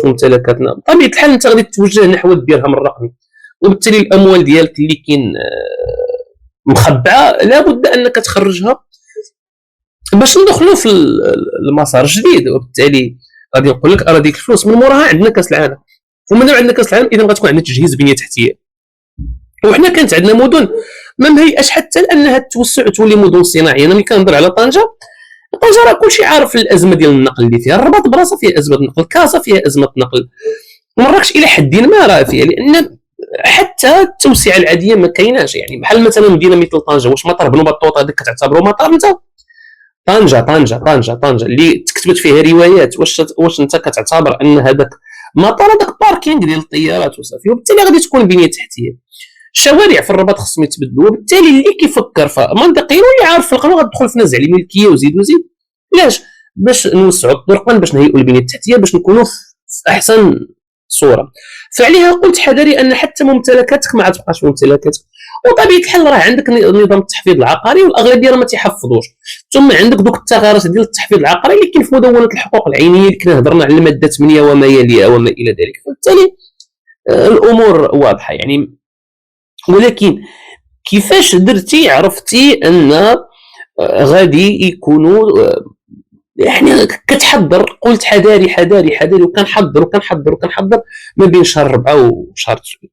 في ممتلكاتنا، بطبيعه الحال انت غادي تتوجه نحو الدرهم الرقمي، وبالتالي الاموال ديالك اللي كاين مخبعه لابد انك تخرجها باش ندخلوا في المسار الجديد. وبالتالي غادي نقول لك راه ديك الفلوس من موراها عندنا كاس العالم، ومن دام عندنا كاس العالم اذا غتكون عندنا تجهيز بنيه تحتيه. وحنا كانت عندنا مدن ما مهيئاش حتى لانها توسع وتولي مدن صناعيه. انا ملي كنهضر على طنجه راه كلشي عارف الازمه ديال النقل اللي فيها، الرباط براسه فيها ازمه نقل، كازا فيها ازمه نقل، مراكش الى حد ما راه فيها، لان حتى التوسعه العاديه ما كايناش. يعني بحال مثلا مدينه مثل طنجه، واش مطار بن بطوطه هذاك كتعتبروا مطار انت؟ طنجه اللي تكتبت فيها روايات، واش انت كتعتبر ان هذاك مطار؟ هذاك باركينغ ديال الطيارات وصافي. وبالتالي غادي تكون بنيه تحتيه. الشوارع في الرباط خصهم يتبدلوا، وبالتالي اللي كيفكر فمنطقيا واللي عارف في القانون غتدخل في نزع الملكيه وزيد علاش؟ باش نوسعوا الطرقان، باش نهيئوا البنيه التحتيه، باش نكونوا في احسن صوره. فعليها قلت حذري ان حتى ممتلكاتك ما تبقاش ممتلكاتك. وطبيعه الحال راه عندك نظام التحفيظ العقاري والاغلبيه راه ما تيحفظوش، ثم عندك دوك الثغرات ديال التحفيظ العقاري اللي كاين في مدونه الحقوق العينيه اللي كنا هضرنا على الماده 8 وما يليها وما الى ذلك. فبالتالي الامور واضحه يعني. ولكن كيفاش درتي عرفتي ان غادي يكونوا يعني كتحضر؟ قلت حذاري وكنحضر ما بين شهر 4 وشهر 9.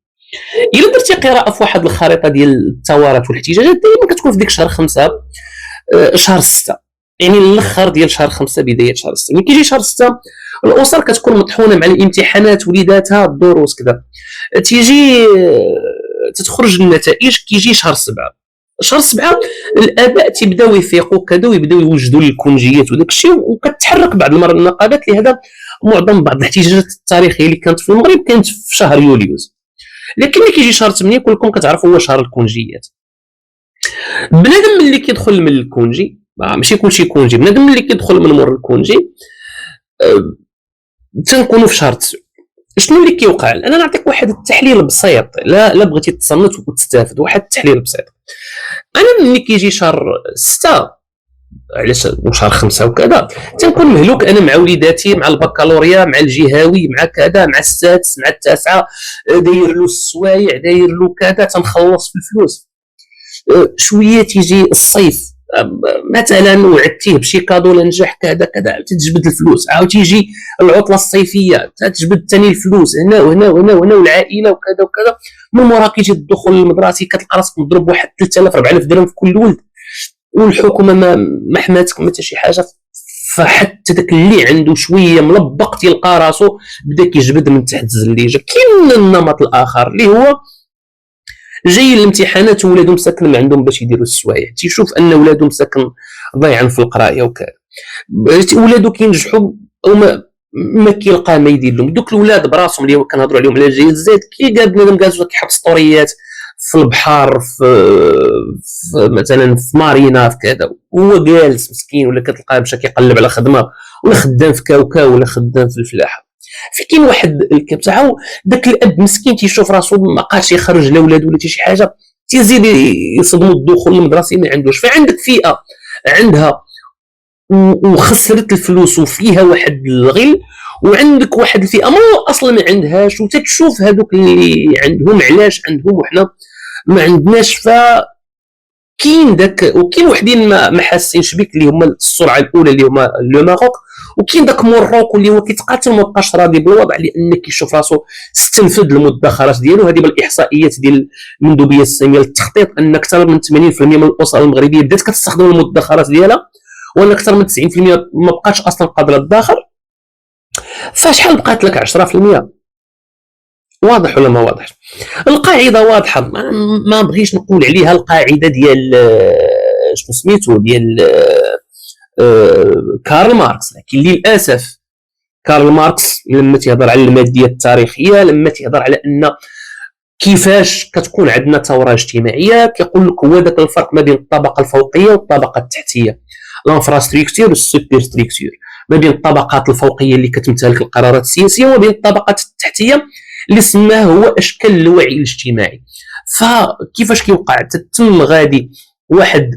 الا درتي قراءه في واحد الخريطه ديال الثورات والاحتجاجات دائما كتكون في ديك شهر 5 شهر 6، يعني الاخر ديال شهر 5 بدايه شهر 6. ملي كيجي شهر 6 الاسر كتكون مطحونه مع الامتحانات، وليداتها، الدروس كذا، تيجي تتخرج النتائج. كيجي شهر 7 الاباء تيبداو يفيقوا كذا ويبداو يوجدوا الكونجيات وداك الشيء، وكتحرك بعض النقابات. لهذا معظم بعض الاحتجاجات التاريخيه اللي كانت في المغرب كانت في شهر يوليوز. لكن ملي كيجي شهر 8 كلكم كتعرفوا هو شهر الكونجيات. بنادم ملي كيدخل من الكونجي، ماشي كلشي كونجي، بنادم ملي كيدخل من مور الكونجي تنكونوا في شهر 9. شنو اللي كيوقع؟ انا نعطيك واحد التحليل بسيط، لا بغيتي تصنت وتستافد. واحد التحليل بسيط. انا ملي كيجي شهر 6 علاش وشهر 5 وكذا تنكون مهلوك انا مع وليداتي، مع البكالوريا، مع الجهوي، مع كذا، مع السادس، مع التاسعه، داير له السوايع، داير له كذا، تنخلص في الفلوس. شويه تيجي الصيف مثلا وعدتيه بشي كادو لنجح كذا تتجبد الفلوس، عاود تيجي العطله الصيفيه تتجبد ثاني الفلوس هنا وهنا وهنا وهنا، والعائله وكذا. من مورا كيجي الدخول المدرسي كتلقى راسك مضرب واحد 3000 4000 درهم في كل ولد، والحكومه ما حماتك حتى شي حاجه. فحتى داك اللي عنده شويه ملبق تيلقى راسو بدا كيجبد من تحت الزليجه. كاين النمط الاخر اللي هو جاي الامتحانات وولادهم ساكن ما عندهم باش يديروا السوايع، تيشوف ان ولادهم ساكن ضايعين في القرايه وكذا، ولادو كينجحوا وما كيلقى ما يدير لهم. دوك الاولاد براسهم اللي كنهضروا عليهم على الجيل الزايد كي بنادم جالس كيحط ستوريات في البحر، في مثلا في مارينا في كذا، هو جالس مسكين، ولا كتلقاه مشى كيقلب على خدمه، ولا خدام في كاوكاو، ولا خدام في الفلاحه. في كاين واحد الكبتاعو داك الاب مسكين تيشوف راسو ما بقاش يخرج لاولاد ولا شي حاجه، تيزيد يصدموا الدخول المدرسي ما عندوش. فعندك فئه عندها وخسرت الفلوس وفيها واحد الغل، وعندك واحد الفئه ما اصلا ما عندهاش، وتتشوف هذوك اللي عندهم علاش عندهم وحنا ما عندناش. ف كاين داك، وكاين وحدين ما حاسينش بك اللي هما السرعه الاولى اللي هما لو ماروك، وكاين داك موروكو اللي هو كيتقاتل ما بقاش راضي بالوضع لان كيشوف راسو استنفذ المدخرات ديالو. هذه بالاحصائيات ديال المندوبيه الساميه للتخطيط ان اكثر من 80% من الاسر المغربيه بدات كتستخدم المدخرات ديالها، وان اكثر من 90% ما بقاتش اصلا قادره تدخر. فشحال بقات لك 10%؟ واضح ولا ما واضحش؟ القاعده واضحه، ما بغيش نقول عليها القاعده ديال شنو سميتو ديال كارل ماركس، لكن للاسف كارل ماركس لما تيهضر على الماديه التاريخيه، لما تيهضر على ان كيفاش كتكون عندنا ثوره اجتماعيه، كيقول لك هو ذاك الفرق ما بين الطبقه الفوقيه والطبقه التحتيه، لانفراستركتور والسوبر ستركتور، ما بين الطبقات الفوقيه اللي كتمتلك القرارات السياسيه وما بين الطبقات التحتيه اللي سماه هو اشكال الوعي الاجتماعي. فكيفاش كيوقع تتم غادي واحد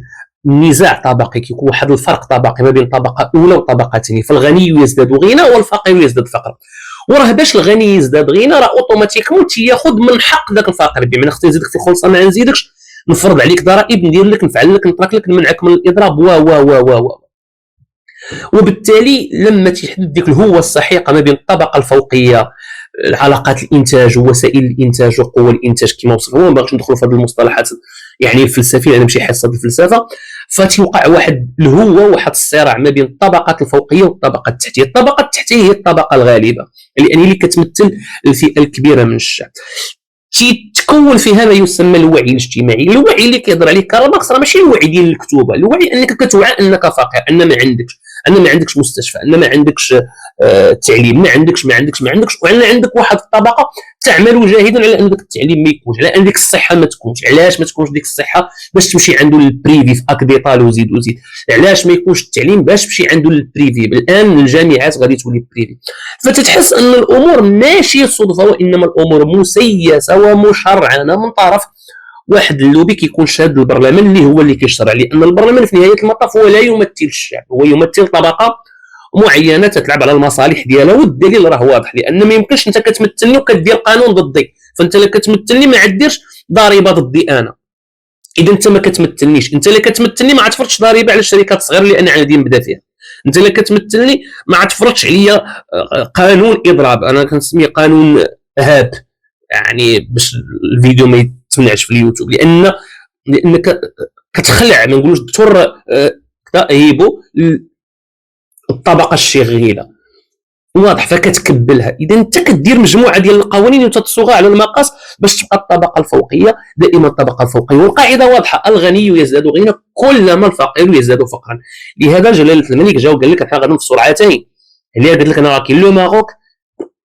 نزاع طبقي، كيكون واحد الفرق طبقي ما بين طبقه اولى وطبقه ثانيه، فالغني يزداد غنى والفقير يزداد فقرا. وراه باش الغني يزداد غنى راه اوتوماتيكمون تياخذ من حق ذاك الفقير، بمعنى خصني نزيدك في الخلصه ما نزيدكش، نفرض عليك ضرائب، ندير لك، نفعل لك، نترك لك، نمنعك من الاضراب و و و و وبالتالي لما تحدد ديك الهوه السحيقه ما بين الطبقه الفوقيه، علاقات الانتاج ووسائل الانتاج وقوى الانتاج كما وصفوا، ما باغيش ندخلوا في هذه المصطلحات يعني الفلسفيه لان ماشي حصه الفلسفه، فتوقع واحد الهوه، واحد الصراع ما بين الطبقات الفوقيه والطبقه التحتيه. الطبقه التحتيه هي الطبقه الغالبه لان اللي كتمثل الفئه الكبيره من الشعب، تكون فيها ما يسمى الوعي الاجتماعي. الوعي اللي كيهضر عليه كارل ماركس راه ماشي الوعي ديال الكتوبه، الوعي انك كتوعى انك فقير، ان ما عندكش مستشفى، ان ما عندكش تعليم، ما عندكش وان عندك واحد الطبقه تعمل جاهدا على ان التعليم ما يكونش، على ان ديك الصحه ما تكونش. علاش ما تكونش ديك الصحه؟ باش تمشي عنده للبريفي في اكديطال وزيد. علاش ما يكونش التعليم؟ باش تمشي عنده للبريفي. الان الجامعات غادي تولي بريفي. فتتحس ان الامور ماشي صدفه، وانما الامور مسيسه ومشرعنه من طرف واحد اللوبي كيكون شاد البرلمان اللي هو اللي كيشرع، لان البرلمان في نهايه المطاف هو لا يمثل الشعب، هو يمثل طبقه معينه تتلعب على المصالح ديالها. والدليل راه واضح، لان ما يمكنش انت كتمثلني وكدير قانون ضدي، فانت لا كتمثلني ما عديرش ضريبه ضدي انا، اذا انت ما كتمثلنيش. انت لا كتمثلني ما عتفرضش ضريبه على الشركات الصغيره اللي انا غادي نبدا فيها. انت لا كتمثلني ما عتفرضش عليا قانون اضراب، انا كنسميه قانون هاب، يعني باش الفيديو ما يتمنعش في اليوتيوب، لانك كتخلع، ما نقولوش دكتور هيبو الطبقه الشغيله، واضح، فكتكبلها. اذا انت كدير مجموعه ديال القوانين وتتصوغها على المقاس باش تبقى الطبقه الفوقيه دائما الطبقه الفوقيه. والقاعده واضحه، الغني يزداد غنى كلما الفقير يزداد فقرا. لهذا جلاله الملك جا وقال لك احنا غادي نفصلوا عاتين، اللي قال لك انا كاين لو ماروك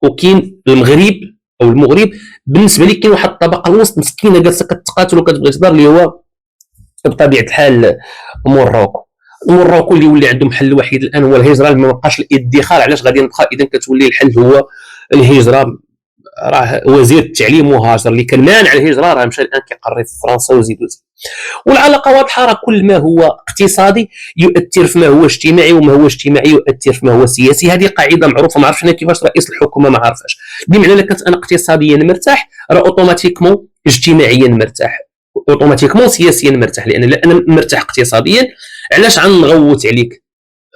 وكاين المغرب او المغرب. بالنسبه لي كاين واحد الطبقه الوسط مسكينه جالسه كتقاتل وكتبغي تدار، اللي هو بطبيعه الحال موروكو اللي ولي عندهم حل وحيد الان هو الهجره، ما بقاش الادخار. علاش غادي نبقى؟ اذا كتولي الحل هو الهجره. راه وزير التعليم مهاجر اللي كان مانع الهجره راه مشى الان كيقري في فرنسا وزيد. والعلاقه واضحه، راه كل ما هو اقتصادي يؤثر في ما هو اجتماعي، وما هو اجتماعي يؤثر في ما هو سياسي. هذه قاعده معروفه، ما عرفتش انا كيفاش رئيس الحكومه ما عارفاش. بمعنى الا كنت انا اقتصاديا مرتاح راه اوتوماتيكمون اجتماعيا مرتاح، اوتوماتيكمون سياسيا مرتاح، لان انا مرتاح اقتصاديا علاش غنغوت عليك؟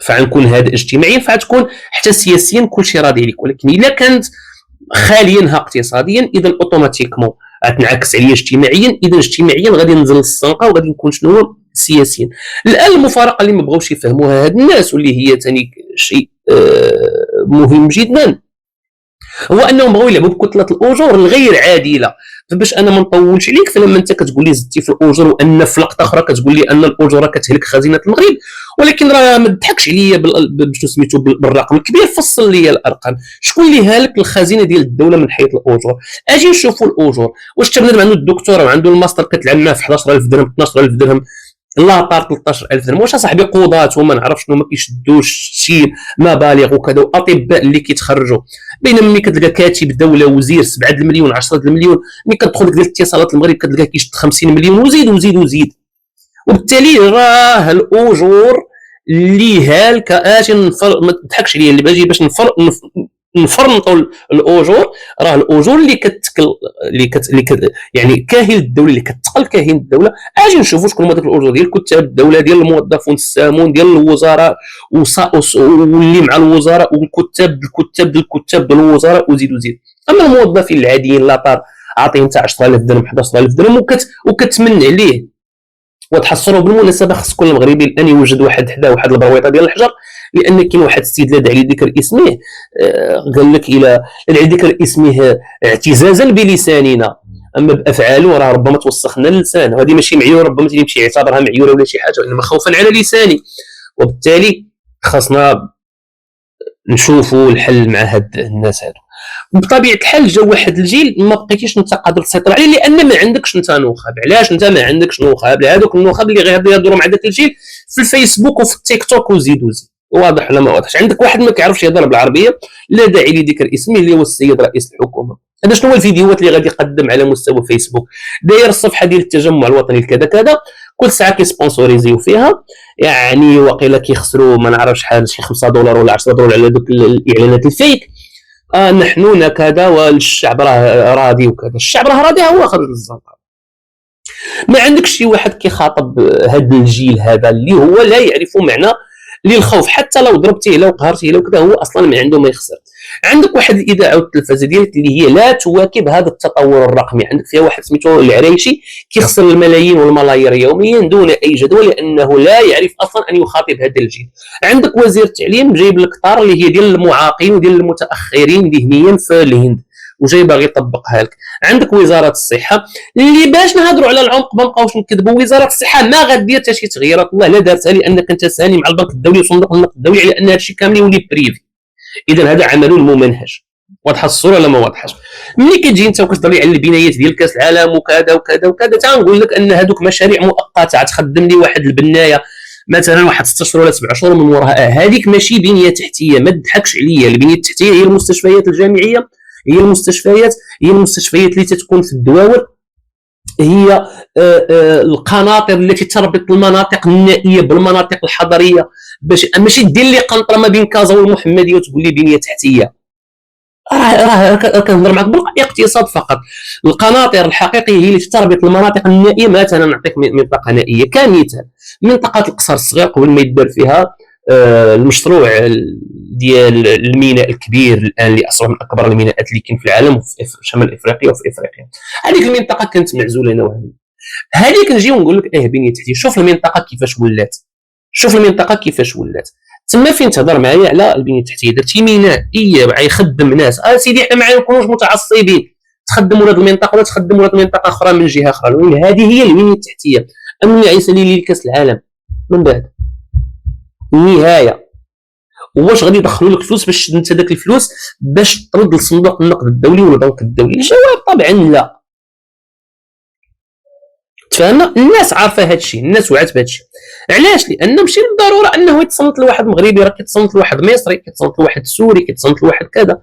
فغنكون هذا اجتماعيا، فغتكون حتى سياسيا كلشي راضي عليك. ولكن الا كانت خاليا اقتصاديا اذا اوتوماتيكمون غتنعكس عليا اجتماعيا، اذا اجتماعيا غادي ننزل للسنقه وغادي نكون شنو سياسيا. الان المفارقه اللي ما بغاوش يفهموها هاد الناس واللي هي ثاني شيء مهم جدا، هو انهم بغاو يلعبوا بكتله الاجور الغير عادله. فباش انا ما نطولش عليك، فلما انت كتقول لي زدتي في الاجور، وان في لقطه اخرى كتقول لي ان الاجور كتهلك خزينه المغرب، ولكن راه ما تضحكش عليا باش سميتو بالرقم الكبير. فصل لي الارقام، شكون اللي هالك الخزينه ديال الدوله من حيث الاجور؟ اجي نشوفوا الاجور، واش حتى بنادم عنده الدكتوراه وعنده الماستر كتلعب معاه في 11000 درهم 12000 درهم لا طار 13000 درهم؟ واش اصاحبي قضاة وما نعرف شنو ما كيشدوش شي مبالغ وكذا، واطباء اللي كيتخرجوا، بينما ملي كتلقى كاتب دوله وزير 7 المليون 10 المليون، ملي كتدخل ديال الاتصالات المغرب كتلقى كيشد 50 مليون وزيد. وبالتالي راه الاجور اللي هالكه. اجي ما تضحكش عليا، اللي باجي باش نفرنطوا الاجور، راه الاجور اللي يعني كاهل الدوله، اللي كتقل كاهن الدوله. اجي نشوفوا شكون هما ديك الاجور ديال كتاب الدوله، ديال الموظفون السامون، ديال الوزراء واللي مع الوزراء، والكتاب ديال الوزراء وزيد. اما الموظفين العاديين لا طار عاطيهم حتى 10000 درهم 11000 درهم وكتمن عليه. وتحصلوا بالمناسبه خص كل مغربي الان يوجد واحد حدا واحد البرويطه ديال الحجر، لان كاين واحد السيد لا داعي لذكر اسمه قال لك الى لا داعي لذكر اسمه اعتزازا بلساننا، اما بافعاله راه ربما توسخنا اللسان، وهذه ماشي معيوره، ربما يمشي يعتبرها معيوره ولا شي حاجه، وانما خوفا على لساني. وبالتالي خاصنا نشوفوا الحل مع هاد الناس هادو. بطبيعه الحال جا واحد الجيل ما بقيتيش انت قادر تسيطر عليه، لان ما عندكش انت نخب. علاش انت ما عندكش نخب؟ هذوك النخب اللي غير يهضروا مع داك الجيل في الفيسبوك وفي التيك توك وزيد. واضح ولا ما واضحش؟ عندك واحد ما كيعرفش يهضر بالعربيه، لا داعي لذكر اسمه، اللي هو السيد رئيس الحكومه. هذا شنو هو الفيديوهات اللي غادي يقدم على مستوى فيسبوك؟ داير الصفحه ديال التجمع الوطني كذا كذا، كل ساعه كيسبونسوريزيو فيها، يعني وقيله كيخسروا ما نعرفش شحال، شي $5 ولا $10 على دوك الاعلانات الفيك. نحن كذا والشعب راه راضي وكذا. الشعب راه راضي، هو خرج للزنقه. ما عندكش شي واحد كيخاطب هذا الجيل هذا اللي هو لا يعرف معنى للخوف، حتى لو ضربتيه لو قهرتيه لو كذا هو اصلا ما عنده ما يخسر. عندك واحد الاذاعه والتلفزه ديالك اللي هي لا تواكب هذا التطور الرقمي، عندك فيها واحد سميتو العريشي كيخسر الملايين والملايير يوميا دون اي جدوى لانه لا يعرف اصلا ان يخاطب هذا الجيل. عندك وزير التعليم جايب لك طار اللي هي ديال المعاقين وديال المتاخرين ذهنيا في الهند وجاي باغي يطبقها لك. عندك وزاره الصحه اللي باش نهضروا على العمق ما نبقاوش نكذبوا، وزاره الصحه ما غدير حتى شي تغييرات، والله لا دارتها لانك انت ساني مع البنك الدولي وصندوق النقد الدولي على ان هادشي كامل يولي بريفي. اذا هذا عمل ممنهج. واضحه الصوره ولا ما واضحاش؟ ملي كتجي انت وكتهضر لي على البنايات ديال كاس العالم وكذا وكذا وكذا، تنقول لك ان هذوك مشاريع مؤقته تخدم لي واحد البنايه مثلا واحد 6 شهور ولا 7 شهور من وراها، هذيك ماشي بنيه تحتيه. ما تضحكش عليا، البنيه التحتيه هي المستشفيات الجامعيه، هي المستشفيات اللي تتكون في الدواور، هي القناطر التي تربط المناطق النائيه بالمناطق الحضريه، باش ماشي دير لي قنطره ما بين كازا والمحمديه وتقول لي بنيه تحتيه. راه كنهضر معك بالاقتصاد فقط. القناطر الحقيقيه هي اللي تربط المناطق النائيه. مثلا نعطيك منطقه نائيه كمثال، منطقه القصر الصغير قبل ما يدار فيها المشروع ديال الميناء الكبير الان اللي اصبح من اكبر الميناءات اللي كاين في العالم في شمال افريقيا وفي افريقيا، هذيك المنطقه كانت معزوله نوعا ما. هذيك نجي ونقول لك بنيه تحتيه. شوف المنطقه كيفاش ولات، تما فين تهضر معايا على البنيه التحتيه درتي ميناء يخدم ناس. سيدي احنا ما نكونوش متعصبين، تخدموا هذه المنطقه ولا تخدموا هذه المنطقه اخرى من جهه اخرى، هذه هي البنيه التحتيه. اما عيسى لي كاس العالم من بعد النهايه، واش غادي يدخلوا لك فلوس باش انت داك الفلوس باش ترد لصندوق النقد الدولي ولا البنك الدولي؟ الجواب طبعا لا. تفهمنا؟ الناس عارفه هذا الشيء، الناس وعات بهذا الشيء. علاش؟ لان ماشي بالضروره انه يتصنت لواحد مغربي، راه كيتصنت لواحد مصري، كيتصنت لواحد سوري، كيتصنت لواحد كذا،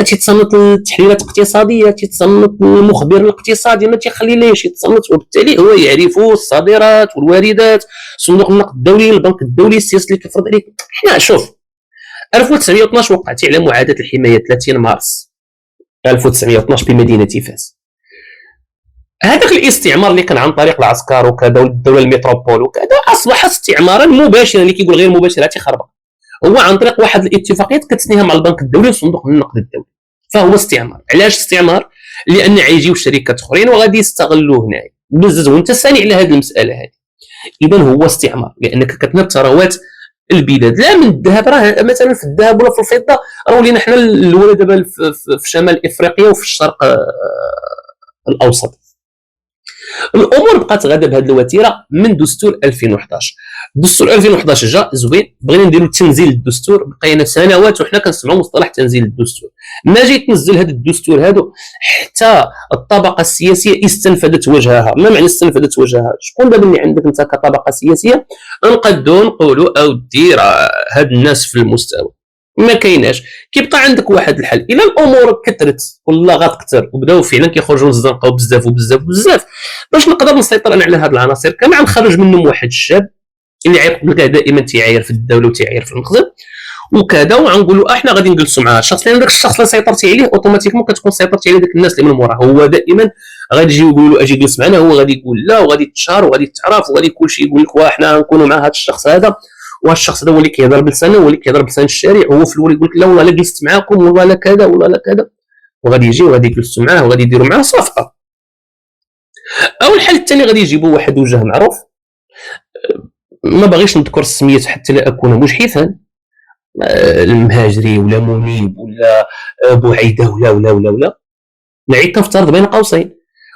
تيتصنت لتحليلات اقتصاديه، تيتصنت للمخبر الاقتصادي، ما تيخليليش يتصنت. وبالتالي هو يعرف الصادرات والواردات، صندوق النقد الدولي، البنك الدولي، السياسه اللي كيفرض عليك. حنا شوف 1912 وقعت على معاهده الحمايه 30 مارس 1912 بمدينه فاس. هذاك الاستعمار اللي كان عن طريق العسكر وكذا والدوله الميتروبول وكذا اصبح استعمارا مباشرا، اللي كيقول غير مباشر تيخربق، هو عن طريق واحد الاتفاقيات كتسنيها مع البنك الدولي وصندوق النقد الدولي. فهو استعمار. علاش استعمار؟ لان غيجيو شركات اخرين وغادي يستغلوه هنايا بزز، وانت ساني على هذه المساله هذه. اذا هو استعمار لانك كتنب ثروات البلاد، لا من الذهب. راه مثلا في الذهب ولا في الفضه راه ولينا حنا الاولى دابا في شمال افريقيا وفي الشرق الاوسط. الامور بقات غاده بهذه الوتيره من دستور 2011. دستور 2011 جا زوين، بغينا نديروا تنزيل الدستور، بقينا سنوات وحنا كنسمعوا مصطلح تنزيل الدستور. ما جيت تنزل هذا الدستور هذا حتى الطبقه السياسيه استنفذت وجهها. ما معنى استنفذت وجهها؟ شكون دابا اللي عندك انت كطبقه سياسيه نقدوا نقولوا اودي راه هاد الناس في المستوى؟ ما كايناش. كيبقى عندك واحد الحل، الا الامور كثرت والله غتكثر وبداو فعلا كيخرجوا من الزنقه بزاف وبزاف وبزاف، باش نقدر نسيطر انا على هاد العناصر كامل غنخرج منهم واحد الشاب اللي عيق دائما تيعاير في الدوله وتيعاير في المخزن وكذا، وغنقولوا احنا غادي نجلسوا معاه. الشخص اللي داك الشخص اللي سيطرتي عليه اوتوماتيكمون كتكون سيطرتي على داك الناس اللي من وراه. هو دائما غادي يجيو يقولوا اجي جلس معنا، هو غادي يقول لا، وغادي تشهر وغادي تعرف وغادي كلشي يقول لك واه نكونوا مع هذا الشخص هذا، وهذا الشخص هذا هو اللي كيهضر بلسانه، هو اللي كيهضر بلسان الشارع، هو في الاول يقول لك لا والله لا جلست معاكم والله لا كذا والله لا كذا، وغادي يجي وغادي يجلسوا معاه وغادي يديروا معاه صفقه. او الحل الثاني غادي يجيبوا واحد وجه معروف، ما باغيش نذكر السميات حتى لا اكون مجحفا، المهاجري ولا منيب ولا بوعيده ولا نعيد تفترض بين قوسين،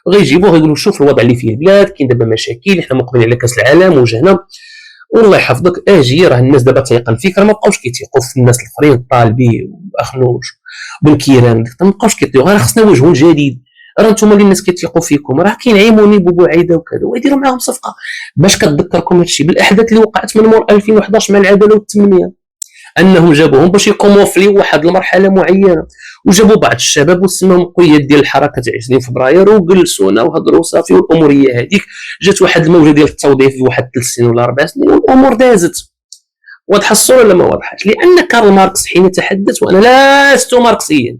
غيجيبوه غيقولوا شوف الوضع اللي فيه البلاد، كاين دابا مشاكل، حنا مقبلين على كاس العالم وجهنا والله يحفظك اجي، راه الناس دابا تيقن فيك، راه ما بقاوش كيتيقوا في الناس الاخرين الطالبي واخنوش بن كيران، ما بقاوش كيتيقوا، راه خصنا وجه جديد، راه نتوما اللي الناس كيتيقوا فيكم، راه كاين عيموني بوعيده وكذا، ويديروا معاهم صفقه. باش كتذكركم هادشي بالاحداث اللي وقعت من مور 2011 مع العداله والتنميه، انهم جابوهم باش يكوموفليو واحد المرحله معينه، وجابوا بعض الشباب وسماهم قياد ديال الحركه 20 فبراير وجلسونا وهضروا صافي، والامور هي هذيك. جات واحد الموجه ديال التوظيف في واحد 3 سنين ولا 4 سنين والامور دازت، واضحه الصوره ولا ما واضحاش؟ لان كارل ماركس حين يتحدث، وانا لست ماركسيا،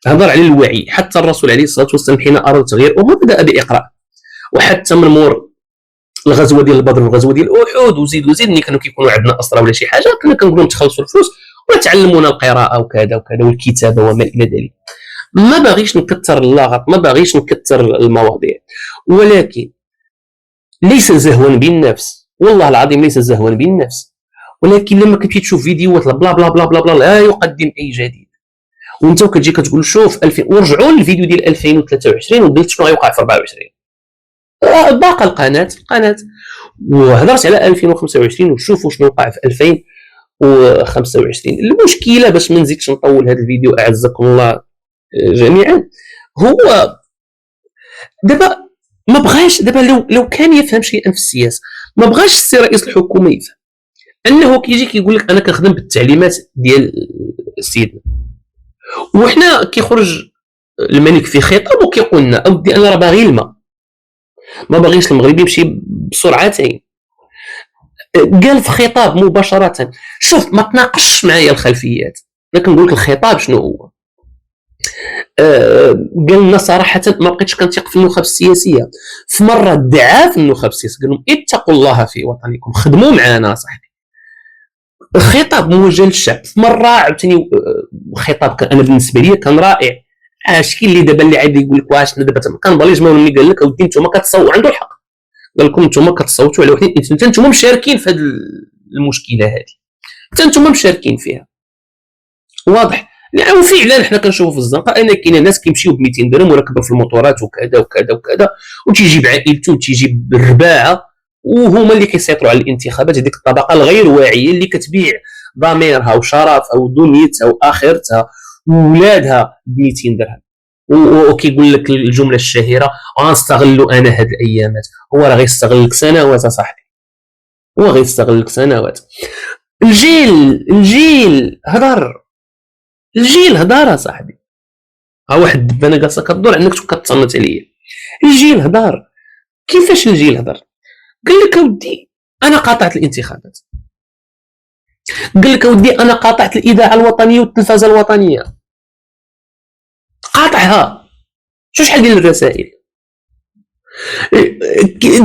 هضر على الوعي. حتى الرسول عليه الصلاه والسلام حين اراد تغيير امه بدا باقراء، وحتى من مور الغزوه ديال البدر والغزوه ديال احد وزيد ملي كانوا كيكونوا عندنا اسرى ولا شي حاجه، كنا كنقول لهم تخلصوا الفلوس وتعلمونا القراءه وكذا وكذا والكتابه وما الى ذلك. ما باغيش نكثر اللغط، ما باغيش نكثر المواضيع، ولكن ليس زهوا بالنفس، والله العظيم ليس زهوا بالنفس، ولكن لما كتمشي تشوف فيديوهات بلا بلا بلا بلا بلا لا يقدم اي جديد، وانت كتجي كتقول شوف 2000 ورجعوا للفيديو ديال 2023 وقلت شنو غيوقع في 24 باقا القناه وهضرت على 2025 وشوفوا شنو وقع في 2025. المشكله باش ما نزيدش نطول هذا الفيديو اعزكم الله جميعا، هو دابا ما بغاش، دابا لو كان يفهم شيئا في السياسه ما بغاش السي رئيس الحكومه يفهم انه كيجي كيقول لك انا كنخدم بالتعليمات ديال السيد، وحنا كيخرج الملك في خطاب وكيقول لنا اودي انا راه باغي الماء، ما باغيش المغرب يمشي بسرعتين. قال في خطاب مباشره، شوف ما تناقشش معايا الخلفيات، انا كنقول لك الخطاب شنو هو. قال لنا صراحه ما بقيتش كنثق في النخب السياسيه، في مره دعا في النخب السياسيه قال لهم اتقوا الله في وطنكم، خدموا معنا صاحبي. خطاب موجه للشعب. في مره عاوتاني خطاب كان انا بالنسبه لي كان رائع. اش كاين اللي دابا اللي عاد يقول لك واش دابا كان باليج ملي قال لك اودي نتوما كتصوتوا، عنده الحق، قال لكم نتوما كتصوتوا على واحد، نتوما مشاركين في هذه المشكله هذه، حتى نتوما مشاركين فيها، واضح. يعني وفعلا حنا كنشوفوا في الزنقه ان كاين ناس كيمشيو ب 200 درهم وراكبه في الموطورات وكذا وكذا وكذا، وتيجي بعائلته وتيجي بالرباعه، وهما اللي كيسيطروا على الانتخابات. هذيك الطبقه الغير واعيه اللي كتبيع ضميرها وشرفها ودنيتها واخرتها وولادها ب 200 درهم، وكيقول لك الجمله الشهيره غنستغلوا انا هاد الايامات. هو راه غيستغلك سنوات اصاحبي، هو غيستغلك سنوات. الجيل هضر، الجيل هضر صاحبي. ها واحد الدبانه جالسه كدور عندك كتصنت عليا. الجيل هضر. كيفاش الجيل هضر؟ قال لك اودي انا قاطعت الانتخابات، قال لك اودي انا قاطعت الاذاعه الوطنيه والتلفزه الوطنيه، قاطعها. شحال ديال الرسائل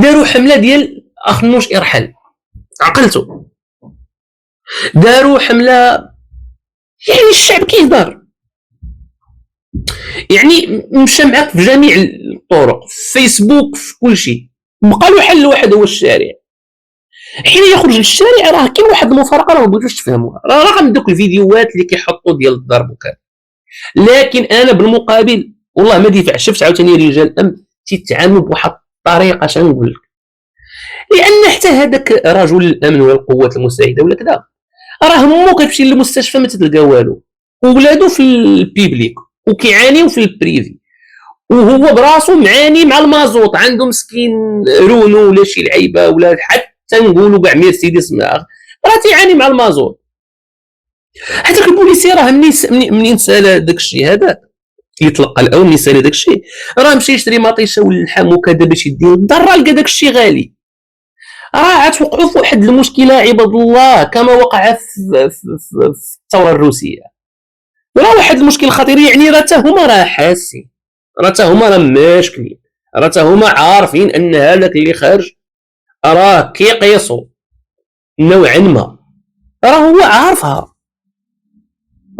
داروا حمله ديال اخنوش ارحل، عقلتوا؟ داروا حمله، يعني الشعب كيهضر، يعني مشى معاك في جميع الطرق، في فيسبوك، في كل شيء. بقى له حل واحد هو الشارع. حين يخرج للشارع راه كاين واحد المفارقه راه ما بغيتوش تفهموها، راه من دوك الفيديوهات اللي كيحطوا ديال الضرب وكذا. لكن انا بالمقابل والله ما ديفع، شفت عاوتاني رجال الامن تيتعاملوا بواحد الطريقه، شنقول لك، لان حتى هذاك رجل الامن والقوات المساعده ولا كذا راه همو كتمشي للمستشفى ما تلقى والو، وولادو في البيبليك وكيعانيو في البريفي، وهو براسو معاني مع المازوط، عنده مسكين رونو ولا شي لعيبه ولا حتى نقولوا كاع مرسيدس راه تيعاني مع المازوط. حتى البوليسي راه منين سال داك الشيء هذاك يتلقى الاول، منين سال داك الشيء راه مشى يشري مطيشه واللحم وكذا باش يدير الدار، راه لقى داك الشيء غالي. راه غتوقعوا في واحد المشكله عباد الله كما وقع في الثوره الروسيه، راه واحد المشكل خطير. يعني راه حتى هما راه حاسين، راه حتى هما راه ماشكلين، راه حتى هما عارفين ان هذاك اللي خارج راه كيقيسوا نوعا ما، راه هو عارفها،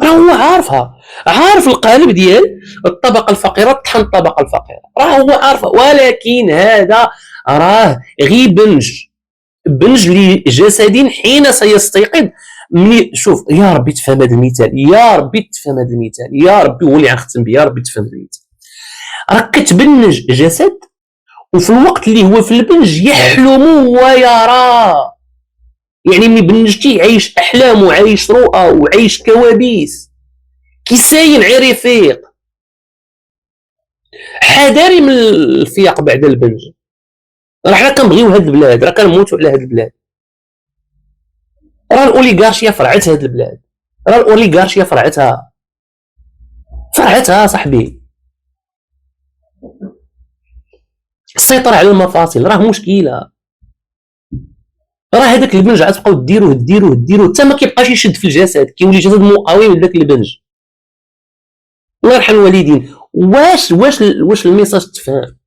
راه هو عارفها، عارف القالب ديال الطبقه الفقيره طحن الطبقه الفقيره، راه هو عارفها. ولكن هذا راه غير بنج لجسد حين سيستيقظ. مني شوف يا ربي تفهم هذا المثال، يا ربي تفهم هذا المثال، يا ربي هو اللي غنختم به، يا ربي تفهم هذا المثال. راك كتبنج جسد وفي الوقت اللي هو في البنج يحلم ويرى، يعني ملي بنجتي عايش احلام وعايش رؤى وعايش كوابيس، كيساين غير يفيق. حذاري من الفياق بعد البنج، راه حنا كنبغيو هاد البلاد، راه كنموتوا على هاد البلاد، راه الاوليغارشيا فرعت هاد البلاد، راه الاوليغارشيا فرعتها صاحبي. السيطرة على المفاصل راه مشكلة، راه هذاك البنج غتبقاو ديروه حتى ما كيبقاش يشد في الجسد، كيولي جسد مقاوم لذاك البنج. الله يرحم الوالدين. واش الميساج تفهم؟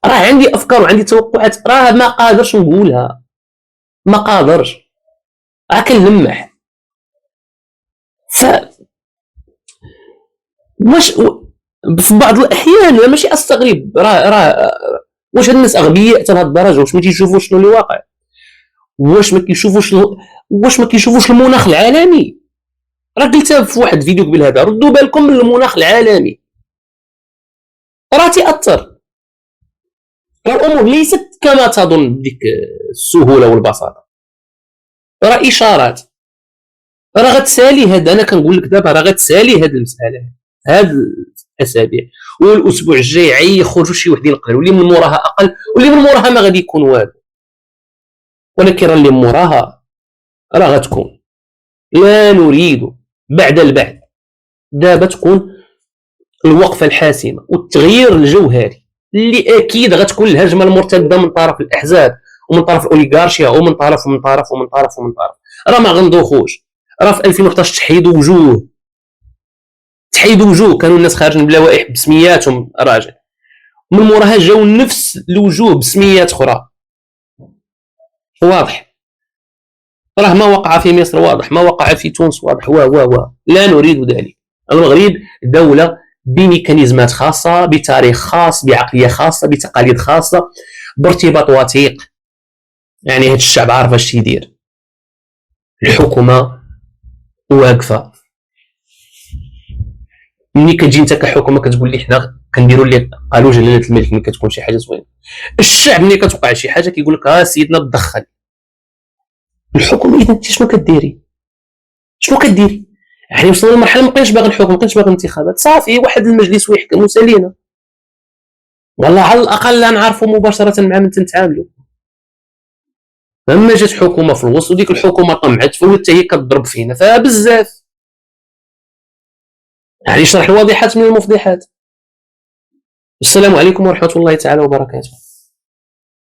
راه عندي افكار وعندي توقعات، راه ما قادرش نقولها، ما قادرش، راه كنلمح. ف واش في بعض الاحيان ماشي استغرب، راه واش هاد الناس اغبياء حتى لهاد الدرجه؟ واش ما تيشوفوش شنو اللي واقع؟ واش ما كيشوفوش المناخ العالمي؟ راه قلتها في واحد الفيديو قبل هذا، ردوا بالكم من المناخ العالمي، راه تاثر. راه الامور ليست كما تظن بديك السهوله والبساطه، راه اشارات، راه غتسالي هذا. انا كنقول لك دابا راه غتسالي هذه المساله هاد الاسابيع، والاسبوع الجاي يخرجوا شي وحدين قلال، واللي من موراها اقل، واللي من موراها ما غادي يكون والو، ولكن راه اللي موراها راه غتكون. لا نريد بعد البعد، دابا تكون الوقفه الحاسمه والتغيير الجوهري اللي اكيد غتكون الهجمه المرتده من طرف الاحزاب ومن طرف الاوليغارشيا ومن طرف ومن طرف ومن طرف ومن طرف. راه ما غندوخوش. راه في 2011 تحيدوا وجوه، كانوا الناس خارجين بلوائح بسمياتهم راجل، من موراها جاو نفس الوجوه بسميات اخرى. واضح، راه ما وقع في مصر واضح، ما وقع في تونس واضح، لا نريد ذلك. المغرب دولة بميكانيزمات خاصة، بتاريخ خاص، بعقلية خاصة، بتقاليد خاصة، بارتباط وثيق. يعني هاد الشعب عارف اش يدير، الحكومة واقفة. ملي كتجي انت كحكومة كتقول لي حنا كنديروا اللي قالوا جلالة الملك، ملي كتكون شي حاجة زوينة. الشعب ملي كتوقع شي حاجة كيقول لك سيدنا تدخل. الحكومة اذا انت شنو كديري؟ يعني وصلنا لمرحله ما بقيناش باغي الحكم، ما بقيناش باغي الانتخابات، صافي واحد المجلس ويحكم وسالينا، والله على الاقل لا نعرفوا مباشره مع من تنتعاملوا. لما جات حكومه في الوسط وديك الحكومه طمعت فولت هي كتضرب فينا فبزاف. يعني شرح الواضحات من المفضحات. السلام عليكم ورحمه الله تعالى وبركاته.